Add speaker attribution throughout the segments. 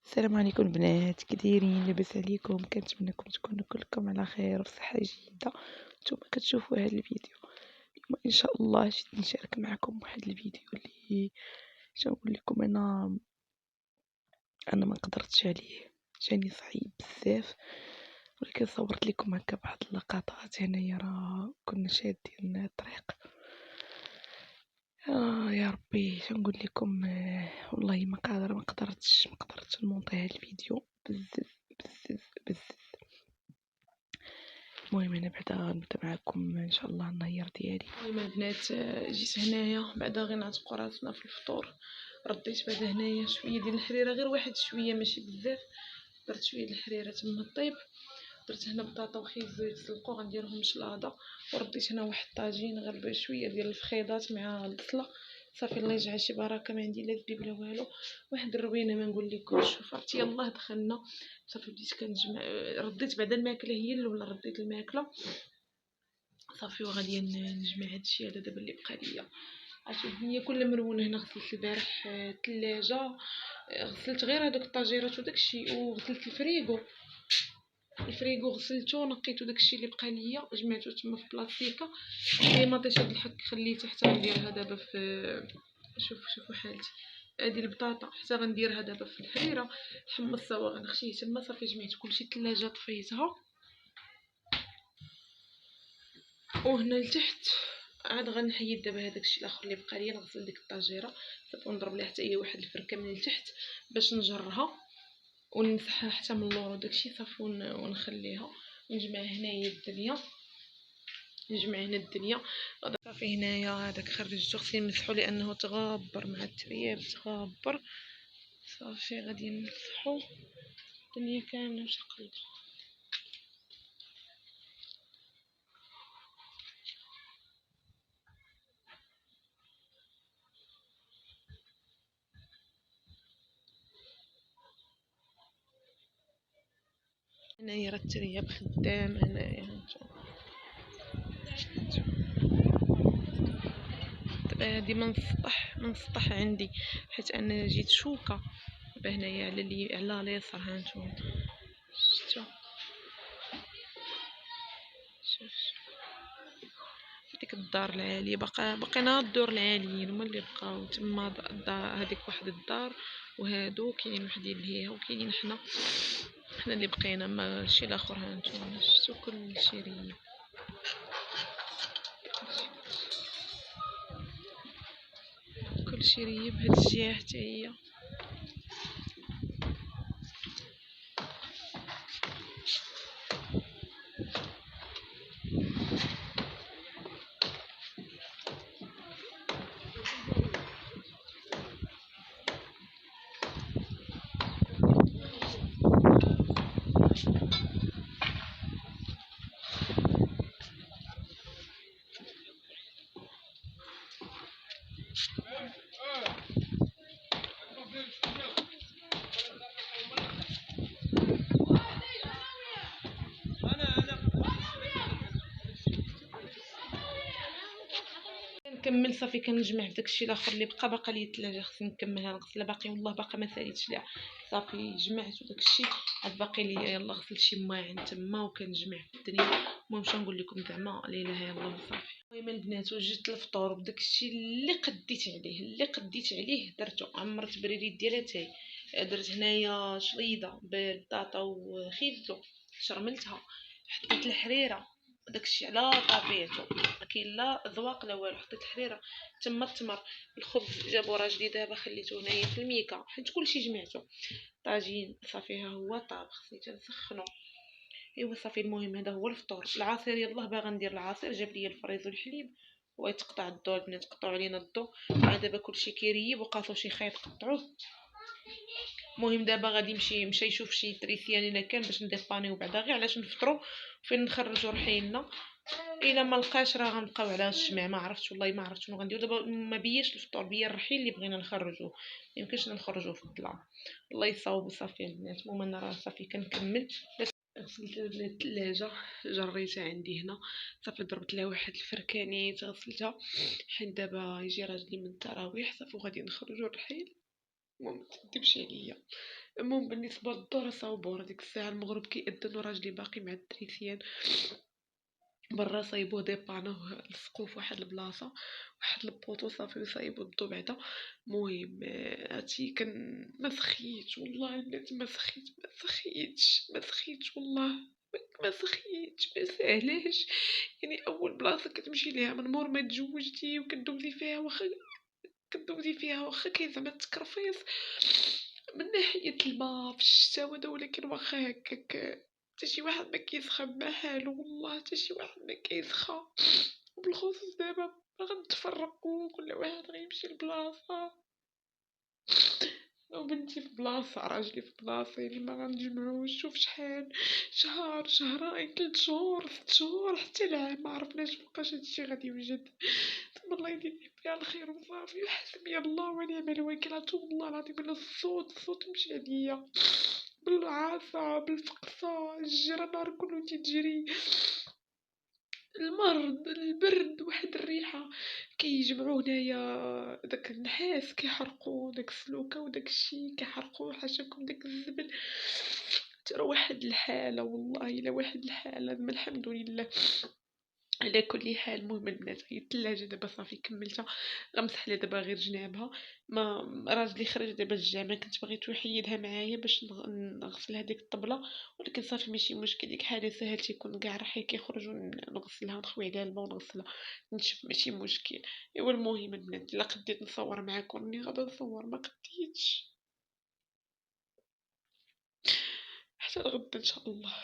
Speaker 1: السلام عليكم البنات، كي دايرين؟ لاباس عليكم؟ كنتمنىكم تكونوا كلكم على خير وبصحه جيده. نتوما كتشوفوا هذا الفيديو اليوم ان شاء الله جيت نشارك معكم واحد الفيديو اللي نقول لكم انا ما قدرتش عليه، جاني صعيب بزاف، ولكن صورت لكم هكا بعض اللقطات. هنايا راه كنا شادين الطريق. يا ربي شنقول لكم، والله ما قدرتش نمونطي هذا الفيديو بزاف بزاف بزاف. المهم انا بعدا نبدا معكم ان شاء الله النهار ديالي. المهم البنات، جيت هنايا بعدا غير نعتقوا راسنا في الفطور. رديت بعدا هنايا شويه ديال الحريره، غير واحد شويه ماشي بزاف. درت شويه ديال الحريره تما طيب. درت هنا بطاطا وخيزو يتسلقوا غنديرهم شلاضه، ورديت هنا واحد الطاجين غير بشويه ديال الفخيضات مع البصله. صافي الله يجعل شي بركه، ما عندي لا زبيب لا والو. واحد الروينه ما نقول لكمش. عرفتي يلاه دخلنا صافي بديت كنجمع. رديت بعدا الماكله هي الاولى، رديت الماكله صافي وغادي نجمع هادشي هذا دابا اللي بقى ليا. عرفتوا الدنيا كلها مرونه. هنا غسلت البارح الثلاجه، غسلت غير هذوك الطاجيرات وداكشي، وغسلت الفريغو غسلته ونقيتو داكشي اللي بقى ليا، جمعته تما في بلاصتيكا. مطيشه د الحك خليتها حتى غنديرها دابا في، شوفوا حالتي. هادي البطاطا حتى غنديرها دابا في الحريره. الحمص هو غنخشيه تما. صافي جمعت كلشي الثلاجه طفيتها. وهنا لتحت عاد غنحيد دابا هداك الشيء الاخر اللي بقى ليا، نغسل ديك الطاجيره صافي ونضرب ليها حتى هي واحد الفركه من التحت باش نجرها ونمسحها حتى من اللور وداكشي صافي ونخليها. نجمع هنايا الدنيا، صافي هنايا هذاك خرجته خصني نمسحو لانه تغابر مع الترياب تغابر. صافي غادي نمسحو الدنيا كامله باش نقلبو. هنايا راه الترياب خدام. هنايا هانتوما دابا هادي من السطح عندي حيت انا جيت شوكه. دابا هنايا على اليسار هانتوما شفتو. شوف ديك الدار العاليه باقينا الدور العاليين هما اللي بقاو تما. هذيك واحد الدار وهادو كاينين وحدين لهيها وكاينين حنا اللي بقينا. ما الشيء الاخر هانتوما شفتو كلشي ريب. كلشي ريب هاد الجهه حتى هي. نكمل صافي كنجمع في داكشي الاخر اللي باقي لي الثلاجه خصني نكملها نغسلها. باقي والله باقي ما ساليتش ليها. صافي جمعت داكشي عاد باقي لي يلا غسلت شي مواعن تما وكنجمع في الدنيا. المهم شنو نقول لكم زعما لا اله الا الله صافي. المهم البنات وجدت الفطور بداكشي اللي قديت عليه درتو. عمرت بريريد ديالها تاي. درت هنايا شليضه بالبطاطا وخيزو شرملتها. حطيت الحريره داكشي على طبيعته، ما كاين لا ذواق لا والو. حطيت الحريره تما التمر. الخبز جابو راه جديد دابا خليته هنايا في الميكا حيت كلشي جمعته. طاجين صافي ها هو طابخ خصني تنسخنو. ايوا صافي المهم هذا هو الفطور. العصير يلاه باغا ندير العصير. جاب لي الفريز والحليب ويتقطع الضو. البنات قطعوا علينا الضو. دابا كلشي كيريب وقاطو شي خيط قطعوه. المهم دابا غادي نمشي نشوف شي تريسيان الا كان باش نديبانيو بعدا غير علاش نفطروا فين نخرجوا رحيلنا. الا ما لقاش راه غنبقاو على الشمع. ما عرفتش والله ما عرفت شنو غندير دابا. ما بياش الفطور بيا الرحيل اللي بغينا نخرجوه. يمكنش نخرجوه في الظلام. الله يصاوب صافي البنات. المهم انا راه صافي كنكمل. غسلت الثلاجه جريتها عندي هنا صافي. ضربت لها واحد الفركانيت غسلتها حيت دابا يجي راجلي من التراويح صافي وغادي نخرجوا الرحيل. المهم متكدبش عليا. المهم بالنسبه للدور صاوبونا ديك الساعه المغرب كيأذن وراجلي باقي مع الدريسيان برا، صايبوه ديبانوه لصقوه فواحد البلاصه، واحد البوطو صافي وصايبو الضو بعدا. المهم هادشي كان ما سخيتش والله البنات، ما سخيتش والله، ما سخيتش ما ساهلاش. يعني اول بلاصه كتمشي ليها من مور ما تزوجتي وكدوزي فيها، واخا كاين زعما التكرفيص من ناحية الماء في الشتا وهذا، ولكن واخا هكاك حتى شي واحد ما كيسخن مع حالو والله، حتى شي واحد ما كيسخن. وبالخصوص دابا ما غنتفرقو، كل واحد غيمشي لبلاصة، وبنتي في بلاصة راجلي في بلاصة، يعني ما غنجمعوش. شوف شحال شهر شهرين 3 شهور 6 شهور حتى العام ما عرفناش فوقاش هادشي غادي يوجد. ثم الله يدير فيها الخير وصافي، وحسبي الله ونعم الوكيل. والله العظيم انا الصوت مشى عليا بالعصا بالفقصة، الجيران نهار كله تيجري، المرض البرد واحد الريحة. كيجمعوا هنايا داك النحاس كيحرقوا داك السلوكة وداك الشي كيحرقوا حاشاكم داك الزبل. ترى واحد الحالة والله الا واحد الحالة، ما الحمد لله على كل حال. المهم البنات هي الثلاجه دابا صافي كملتها، غنمسح لها دابا غير جنابها. ما راجلي خرج دابا الجامع، كنت بغيت يحيدها معايا باش نغسل هذيك الطبله، ولكن صافي ماشي مشكل، ديك حاجه ساهل تيكون كاع راح كيخرج ونغسلها نخوي عليها الماء ونغسلها نشف ماشي مشكل. ايوا المهم البنات الا قديت نصور معاكم راني غادا نصور، ما قديتش حتى الغدا ان شاء الله.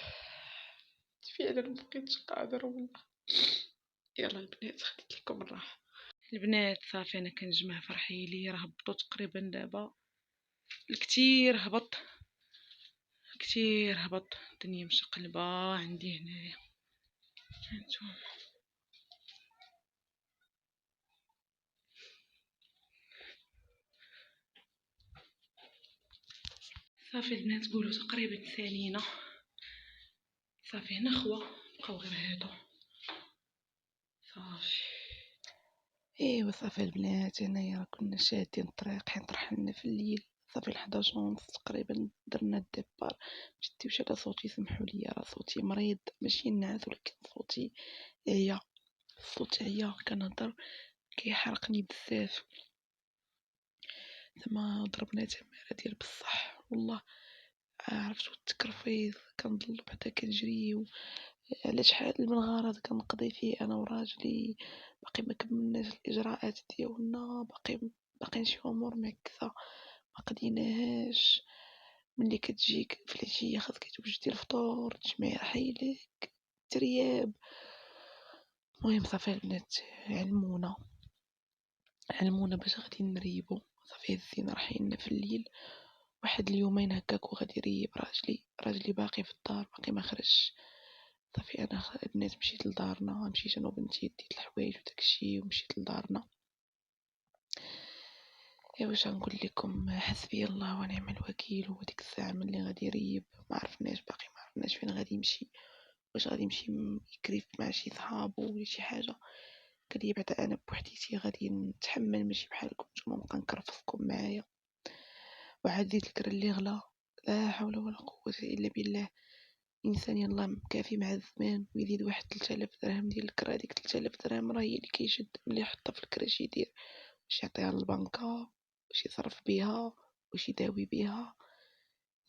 Speaker 1: فعلا مبقيتش قادره والله. يلا البنات خديت لكم الراحه. البنات صافي انا كنجمع فرحيلي، راه هبطوا تقريبا دابا كتير هبط الدنيا مشقلبه عندي هنايا. هانتوما صافي البنات قولوا تقريبا سالينا، صافي هنا خوا بقاو غير هادو صافي. ايوا صافي البنات هنايا راه كنا شادين الطريق حيت رحلنا في الليل، صافي 11 ونص تقريبا درنا الديبار. مشديوش على صوتي، سمحوا لي راه صوتي مريض ماشي نعس، ولكن صوتي عيا، الصوت عيا كنهضر كيحرقني بزاف. زعما ضربنا تمارة ديال بصح والله. عرفتو التكرفيص كنضل بعدا كنجري على شحال من غرض كنقضي فيه انا وراجلي، باقي ما كملناش الاجراءات ديالنا، باقي شي امور معكسه ما قديناهاش. ملي كتجيك فلاشيه خاصك توجدي الفطور تجمعي رحيلك ترياب. المهم صافي البنات علمونا باش غادي نريبو، صافي هزينا رحيلنا في الليل واحد اليومين هكاك وغادي يريب راجلي باقي في الدار باقي ما خرجش. صافي انا البنات مشيت لدارنا، مشيت انا وبنتي ديت الحوايج وداكشي ومشيت لدارنا. ايوا واش غنقول لكم، حسبي الله ونعم الوكيل. وديك الساعه ملي غادي يريب ما عرفناش فين غادي يمشي، واش غادي يمشي يكريف مع شي صحابو ولا شي حاجه. قال لي بعدا انا بوحديتي غادي نتحمل ماشي بحالكم نتوما نبقى نكرفصكم معايا. وعاد زيد الكرا اللي غلا، لا حول ولا قوه الا بالله. الانسان يلا مكافي مع الزمان ويزيد واحد 3000 درهم ديال الكرا. هذيك 3000 درهم راه هي اللي كيشد ملي يحطها في الكرا شي يدير، واش يعطيها للبنكة، واش يصرف بها، واش يداوي بها.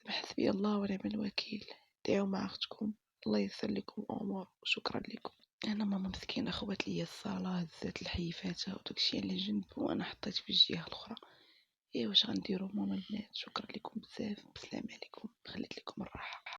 Speaker 1: حسبي الله ونعم الوكيل. دعوا مع اختكم الله ييسر لكم الامور وشكرا لكم. انا ماما مسكينه خوات لي الصاله، هزات الحيفاتها وداكشي على جنب وانا حطيت في الجهه الاخرى. ايه واش غنديروا ماما البنات، شكرا لكم بزاف، بسلام عليكم، خليت لكم الراحه.